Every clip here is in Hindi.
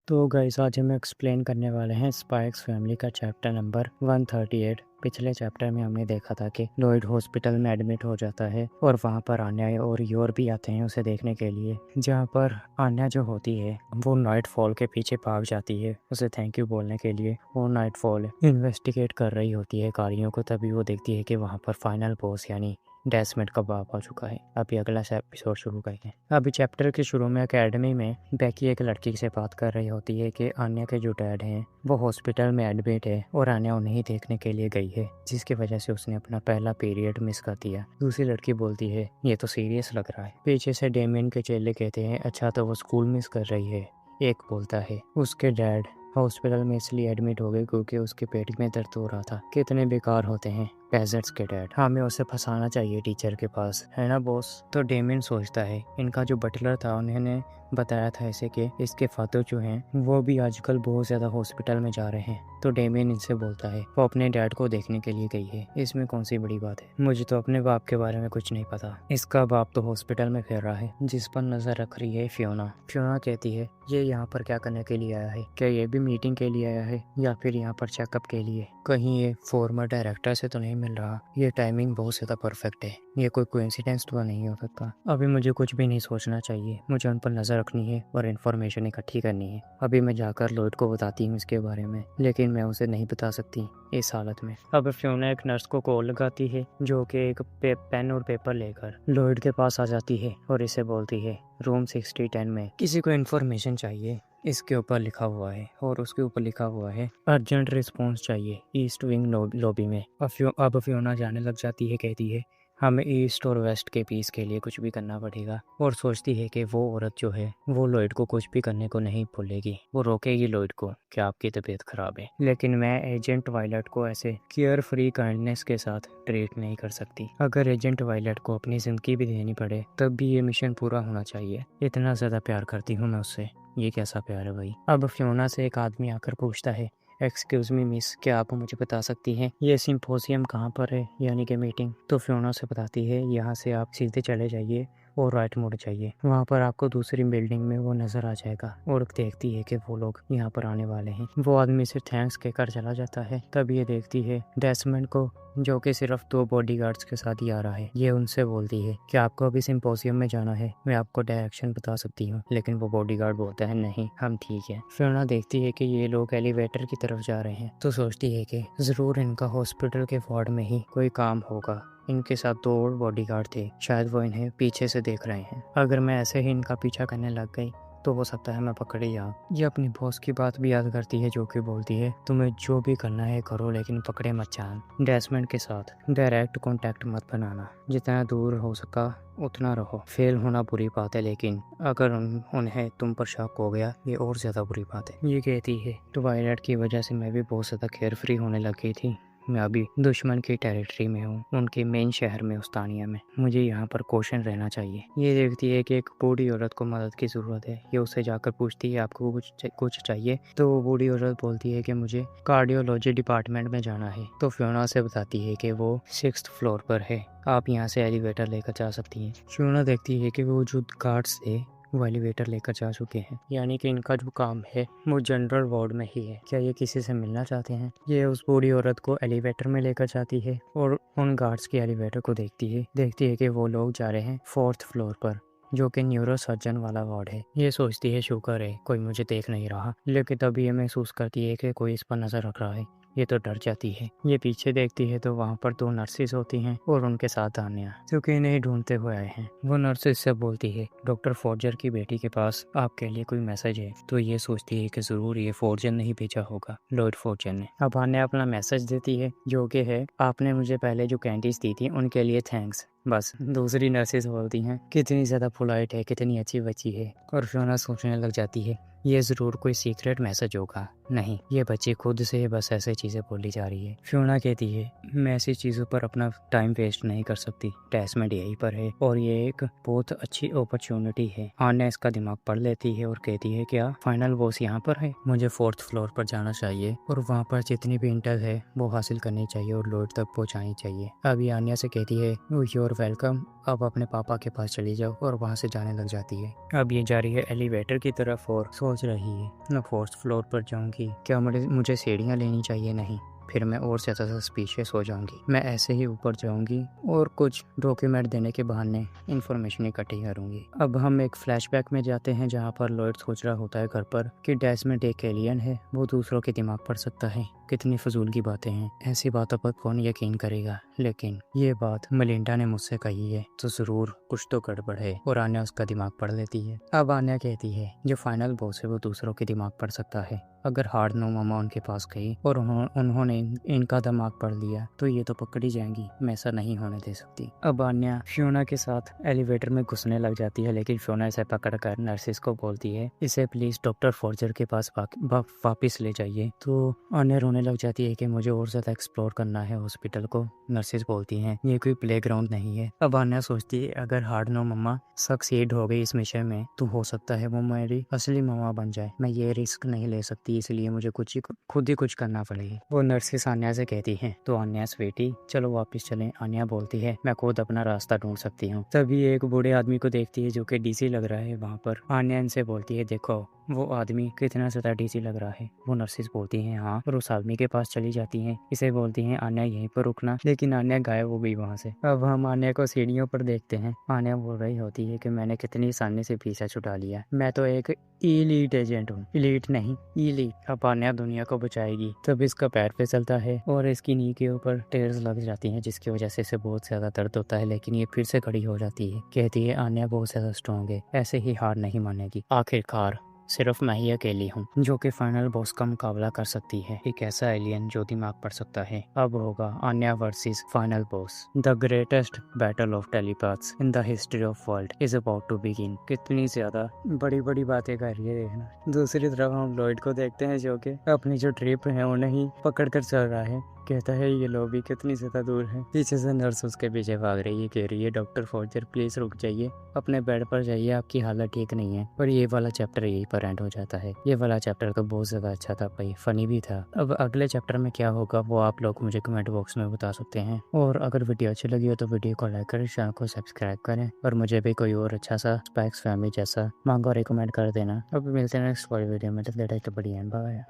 तो गाइस आज हम एक्सप्लेन करने वाले हैं स्पाइक्स फैमिली का चैप्टर नंबर 138। पिछले चैप्टर में हमने देखा था कि लॉयड हॉस्पिटल में एडमिट हो जाता है और वहाँ पर आन्या और योर भी आते हैं उसे देखने के लिए, जहाँ पर आन्या जो होती है वो नाइट फॉल के पीछे भाग जाती है उसे थैंक यू बोलने के लिए। वो नाइट फॉल इन्वेस्टिगेट कर रही होती है कार्यों को, तभी वो देखती है कि वहाँ पर फाइनल बॉस यानी डेस्मंड का बाप आ चुका है। अभी अगला एपिसोड शुरू करते हैं। अभी चैप्टर के शुरू में एकेडमी में बेकी एक लड़की से बात कर रही होती है कि आन्या के जो डैड हैं वो हॉस्पिटल में एडमिट है और आन्या उन्हें ही देखने के लिए गई है, जिसकी वजह से उसने अपना पहला पीरियड मिस कर दिया। दूसरी लड़की बोलती है ये तो सीरियस लग रहा है। पीछे से डेमियन के चेले कहते हैं अच्छा तो वो स्कूल मिस कर रही है। एक बोलता है उसके डैड हॉस्पिटल में इसलिए एडमिट हो गए क्योंकि उसके पेट में दर्द हो रहा था। कितने बेकार होते हैं पेजेंट्स के डैड, हमें उसे फंसाना चाहिए टीचर के पास, है ना बॉस। तो डेमियन सोचता है इनका जो बटलर था उन्होंने बताया था ऐसे कि इसके फादर जो हैं वो भी आजकल बहुत ज्यादा हॉस्पिटल में जा रहे हैं। तो डेमियन इनसे बोलता है वो अपने डैड को देखने के लिए गई है, इसमें कौन सी बड़ी बात है। मुझे तो अपने बाप के बारे में कुछ नहीं पता, इसका बाप तो हॉस्पिटल में फिर रहा है, जिस पर नजर रख रही है फियोना। फियोना कहती है ये यहाँ पर क्या करने के लिए आया है, क्या ये भी मीटिंग के लिए आया है या फिर यहाँ पर चेकअप के लिए, कहीं ये फॉर्मर डायरेक्टर से तो नहीं मिल रहा। ये टाइमिंग बहुत ज्यादा परफेक्ट है, ये कोई कोइंसिडेंस तो नहीं हो सकता। अभी मुझे कुछ भी नहीं सोचना चाहिए, मुझे उन पर नजर रखनी है और इन्फॉर्मेशन इकट्ठी करनी है। अभी मैं जाकर लॉयड को बताती हूँ इसके बारे में, लेकिन मैं उसे नहीं बता सकती इस हालत में। अब फियोना एक नर्स को कॉल लगाती है जो कि एक पेन और पेपर लेकर लॉयड के पास आ जाती है और इसे बोलती है रूम 6010 में किसी को इन्फॉर्मेशन चाहिए। इसके ऊपर लिखा हुआ है और उसके ऊपर लिखा हुआ है अर्जेंट रिस्पॉन्स चाहिए ईस्ट विंग लॉबी में। अब फियोना जाने लग जाती है, कहती है हमें ईस्ट और वेस्ट के पीस के लिए कुछ भी करना पड़ेगा, और सोचती है कि वो औरत जो है वो लॉयड को कुछ भी करने को नहीं भूलेगी, वो रोकेगी लॉयड को कि आपकी तबीयत खराब है। लेकिन मैं एजेंट वायलट को ऐसे केयर फ्री काइंडनेस के साथ ट्रीट नहीं कर सकती। अगर एजेंट वायलट को अपनी जिंदगी भी देनी पड़े तब भी ये मिशन पूरा होना चाहिए। इतना ज्यादा प्यार करती हूँ मैं उससे, ये कैसा प्यार है भाई। अब फियोना से एक आदमी आकर पूछता है एक्सक्यूज मी मिस, क्या आप मुझे बता सकती हैं ये सिंपोजियम कहाँ पर है यानी कि मीटिंग। तो फियोना से बताती है यहाँ से आप सीधे चले जाइए और राइट मुड़ जाइए, वहाँ पर आपको दूसरी बिल्डिंग में वो नजर आ जाएगा। और देखती है कि वो लोग यहाँ पर आने वाले हैं। वो आदमी से थैंक्स कहकर चला जाता है। तब ये देखती है डेस्मंड को जो कि सिर्फ 2 बॉडीगार्ड्स के साथ ही आ रहा है। ये उनसे बोलती है कि आपको अभी सिंपोजियम में जाना है, मैं आपको डायरेक्शन बता सकती हूँ, लेकिन वो बॉडीगार्ड बोलता है नहीं हम ठीक है। फियोना देखती है कि ये लोग एलिवेटर की तरफ जा रहे हैं तो सोचती है कि जरूर इनका हॉस्पिटल के वार्ड में ही कोई काम होगा। इनके साथ 2 और बॉडीगार्ड थे, शायद वो इन्हें पीछे से देख रहे हैं। अगर मैं ऐसे ही इनका पीछा करने लग गई तो हो सकता है मैं पकड़ी जाऊं। ये अपनी बॉस की बात भी याद करती है जो कि बोलती है तुम्हें जो भी करना है करो लेकिन पकड़े मत जान। डेस्मंड के साथ डायरेक्ट कांटेक्ट मत बनाना, जितना दूर हो सका उतना रहो। फेल होना बुरी बात है, लेकिन अगर उन्हें तुम पर शक हो गया ये और ज्यादा बुरी बात है। ये कहती है तो वायलट की वजह से मैं भी बहुत ज्यादा केयर फ्री होने लग गई थी। मैं अभी दुश्मन की टेरिटरी में हूँ, उनके मेन शहर में उस्तानिया में, मुझे यहाँ पर कौशन रहना चाहिए। ये देखती है कि एक बूढ़ी औरत को मदद की जरूरत है। ये उससे जाकर पूछती है आपको कुछ चाहिए। तो वो बूढ़ी औरत बोलती है कि मुझे कार्डियोलॉजी डिपार्टमेंट में जाना है। तो फियोना से बताती है कि वो 6th फ्लोर पर है, आप यहाँ से एलिवेटर लेकर जा सकती हैं। फियोना देखती है कि वो जो गार्ड्स थे वो एलिवेटर लेकर जा चुके हैं, यानी कि इनका जो काम है वो जनरल वार्ड में ही है। क्या ये किसी से मिलना चाहते हैं। ये उस बूढ़ी औरत को एलिवेटर में लेकर जाती है और उन गार्ड्स की एलिवेटर को देखती है कि वो लोग जा रहे हैं 4th फ्लोर पर, जो कि न्यूरो सर्जन वाला वार्ड है। ये सोचती है शुक्र है कोई मुझे देख नहीं रहा, लेकिन तभी ये महसूस करती है कि कोई इस पर नजर रख रहा है। ये तो डर जाती है। ये पीछे देखती है तो वहाँ पर 2 नर्सेज होती हैं और उनके साथ आन्या, जो कि इन्हें ढूंढते हुए आए हैं। वो नर्सेज से बोलती है डॉक्टर फोर्जर की बेटी के पास आपके लिए कोई मैसेज है। तो ये सोचती है कि जरूर ये फोर्जर ने ही भेजा होगा, लॉयड फोर्जर ने। अब आन्या अपना मैसेज देती है जो कि है आपने मुझे पहले जो कैंडीज दी थी उनके लिए थैंक्स। बस दूसरी नर्सेज बोलती हैं कितनी ज्यादा पोलाइट है, कितनी अच्छी बच्ची है। और फियोना सोचने लग जाती है ये जरूर कोई सीक्रेट मैसेज होगा। नहीं, ये बच्ची खुद से बस ऐसे चीजें बोली जा रही है। फियोना कहती है मैं ऐसी चीजों पर अपना टाइम वेस्ट नहीं कर सकती, डेस्मंड यहीं पर है और ये एक बहुत अच्छी अपॉर्चुनिटी है। आन्या इसका दिमाग पढ़ लेती है और कहती है क्या फाइनल बॉस यहाँ पर है, मुझे 4th फ्लोर पर जाना चाहिए और वहाँ पर जितनी भी इंटेल है वो हासिल करनी चाहिए और लॉयड तक पहुँचानी चाहिए। अभी आन्या से कहती है योर योर वेलकम, अब अपने पापा के पास चली जाओ, और वहाँ से जाने लग जाती है। अब ये जा रही है एलिवेटर की तरफ और सोच रही है मैं फोर्थ फ्लोर पर जाऊंगी, क्या मुझे सीढ़ियाँ लेनी चाहिए? नहीं, फिर मैं और ज़्यादा सस्पिशियस हो जाऊंगी। मैं ऐसे ही ऊपर जाऊंगी और कुछ डॉक्यूमेंट देने के बहाने इन्फॉर्मेशन इकट्ठी करूंगी। अब हम एक फ्लैशबैक में जाते हैं जहां पर लॉयड सोच रहा होता है घर पर कि डेस्मंड एक एलियन है, वो दूसरों के दिमाग पढ़ सकता है। कितनी फजूल की बातें हैं, ऐसी बातों पर कौन यकीन करेगा। लेकिन ये बात मलिंडा ने मुझसे कही है तो जरूर कुछ तो गड़बड़ है, और आन्या उसका दिमाग पढ़ लेती है। अब आन्या कहती है जो फाइनल बॉस है वो दूसरों के दिमाग पढ़ सकता है। अगर हार्ड नो मामा उनके पास गई और उन्होंने इनका दिमाग पढ़ लिया तो ये तो पकड़ी जाएंगी, मैं ऐसा नहीं होने दे सकती। अब आन्या फियोना के साथ एलिवेटर में घुसने लग जाती है, लेकिन फियोना इसे पकड़कर नर्सिस को बोलती है इसे प्लीज डॉक्टर फॉर्जर के पास वापिस ले जाइए। तो आन्या रोने लग जाती है कि मुझे और ज्यादा एक्सप्लोर करना है हॉस्पिटल को। नर्सिस बोलती हैं ये कोई प्लेग्राउंड नहीं है। अब आन्या सोचती है अगर हार्ड नो मम्मा सक्सीड हो गई इस मिशन में तो हो सकता है वो मेरी असली मम्मा बन जाए। मैं ये रिस्क नहीं ले सकती, इसलिए मुझे खुद ही कुछ करना पड़ेगी। वो नर्सिस आन्या से कहती है तो आन्या स्वीटी चलो वापस चलें। आन्या बोलती है मैं खुद अपना रास्ता ढूंढ सकती हूँ। तभी एक बूढ़े आदमी को देखती है जो कि डीसी लग रहा है वहाँ पर। आन्या इनसे बोलती है देखो वो आदमी कितना ज्यादा डीसी लग रहा है। वो नर्सिस बोलती हैं हाँ, और उस आदमी के पास चली जाती हैं। इसे बोलती हैं आन्या यहीं पर रुकना, लेकिन आन्या गायब हो गई वहाँ से। अब हम आन्या को सीढ़ियों पर देखते हैं। आन्या बोल रही होती है कि मैंने कितनी आसानी से पीछा छुड़ा लिया, मैं तो एक इलीट एजेंट हूँ, इलीट नहीं इलीट। अब आन्या दुनिया को बचाएगी। तब इसका पैर फिसलता है और इसकी नी के ऊपर टेर्स लग जाती हैं, जिसकी वजह से इसे बहुत ज्यादा दर्द होता है। लेकिन ये फिर से खड़ी हो जाती है, कहती है आन्या बहुत ज्यादा स्ट्रॉन्ग है, ऐसे ही हार नहीं मानेगी। आखिरकार सिर्फ मैं ही अकेली हूँ जो कि फाइनल बॉस का मुकाबला कर सकती है, एक ऐसा एलियन जो दिमाग पढ़ सकता है। अब होगा Anya versus final boss. The greatest battle of telepaths in the history of world is about to begin. कितनी ज्यादा बड़ी बड़ी बातें कर रही है देखना। दूसरी तरफ हम लॉयड को देखते हैं जो कि अपनी जो ट्रिप है उन्हें ही पकड़ कर चल रहा है। कहता है ये लॉबी कितनी ज्यादा दूर है। पीछे से नर्स उसके पीछे भाग रही है, कह रही है डॉक्टर फॉर्जर प्लीज रुक जाइए, अपने बेड पर जाइए, आपकी हालत ठीक नहीं है। और ये वाला चैप्टर यहीं पर एंड हो जाता है। ये वाला चैप्टर तो बहुत ज्यादा अच्छा था भाई, फनी भी था। अब अगले चैप्टर में क्या होगा वो आप लोग मुझे कमेंट बॉक्स में बता सकते हैं। और अगर वीडियो अच्छी लगी हो तो वीडियो को लाइक करें, चैनल को सब्सक्राइब करें, और मुझे भी कोई और अच्छा सा स्पाइक्स फैमिली जैसा मांगा रिकमेंड कर देना। अब मिलते हैं नेक्स्ट वाली वीडियो में, तब बढ़िया बाय।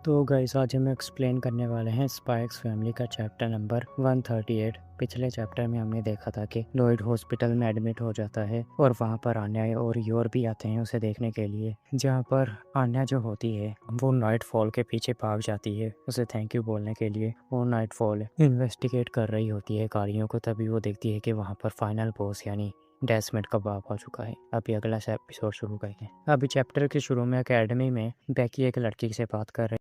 तो गाइस आज हम एक्सप्लेन करने वाले हैं स्पाइक्स फैमिली का चैप्टर नंबर 138। पिछले चैप्टर में हमने देखा था कि लॉयड हॉस्पिटल में एडमिट हो जाता है और वहाँ पर आन्या और योर भी आते हैं उसे देखने के लिए, जहाँ पर आन्या जो होती है वो नाइट फॉल के पीछे भाग जाती है उसे थैंक यू बोलने के लिए। वो नाइट फॉल इन्वेस्टिगेट कर रही होती है गाड़ियों को, तभी वो देखती है कि वहाँ पर फाइनल बॉस यानी डेस्मंड का बाप आ चुका है। अभी अगला एपिसोड शुरू करेंगे। अभी चैप्टर के शुरू में एकेडमी में बेकी एक लड़की से बात कर रही